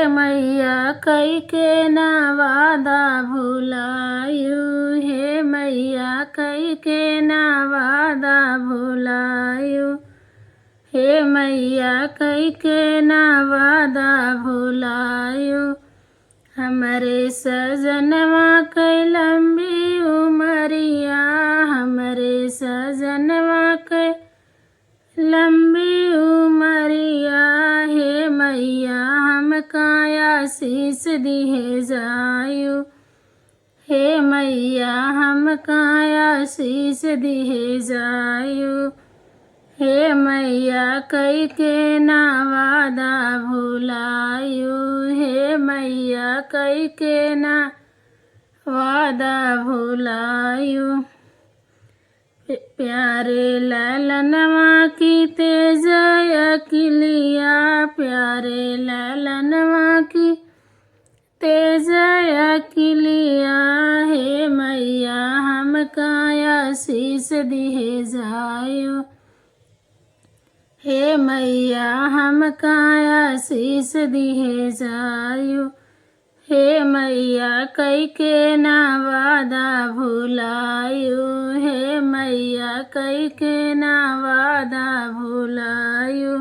मैया कई के ना वादा भुलायु, हे मैया कई के ना वादा भुलायु, हे मैया कई के ना वादा भुलायु। हमरे सजनवा कई लंबी उमरिया, हमरे सजनवा कई लंबी उमरिया, हे मैया हमका आशीष दिहे जायु, हे मैया हमका आशीष दिहे जायु। हे मैया कई के ना वादा भुलायु, हे मैया कई के ना वादा भुलायु। प्यारे ललनवा की तेज अकिलिया, प्यारे ललनवा की तेज अकिलिया, हे मैया हमका आशीष दिहे जायु, हे मैया हमका आशीष दिहे जायु। हे मैया कई के ना वादा भुलायु, हे मैया कई के ना वादा भुलायु।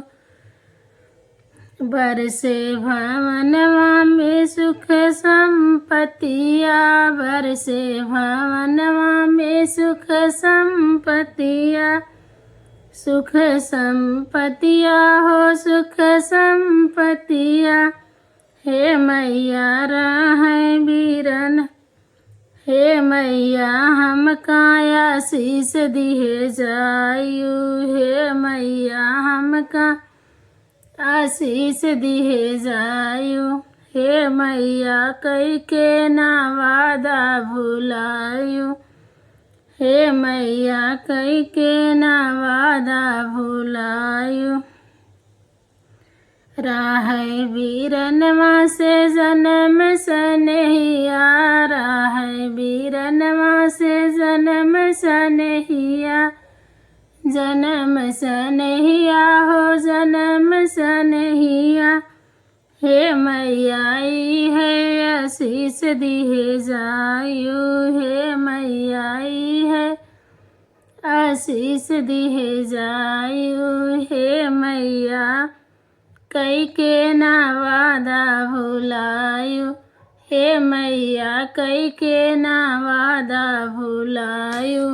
बरसे भवनवा में सुख संपतिया, बरसे भवनवा में सुख संपतिया, सुख संपतिया हो सुख संपतिया, हे मैया रहे बीरन, हे मैया हमका आशीष दिहे जायु, हे मैया हमका आशीष दिहे जायु। हे मैया कई के ना वादा भुलायु, हे मैया कई के ना वादा भुलायु। राहे बीरनवा से जन्म सनहिया, राहे बीरनवा से जन्म सनहिया, जन्म सनहिया हो जन्म सनहिया, हे मैया आई है आशीष दिहे जायु, हे मैया आई है आशीष दिहे जायु। हे मैया कई के ना वादा भुलायु, हे मैया कई के ना वादा भुलायु।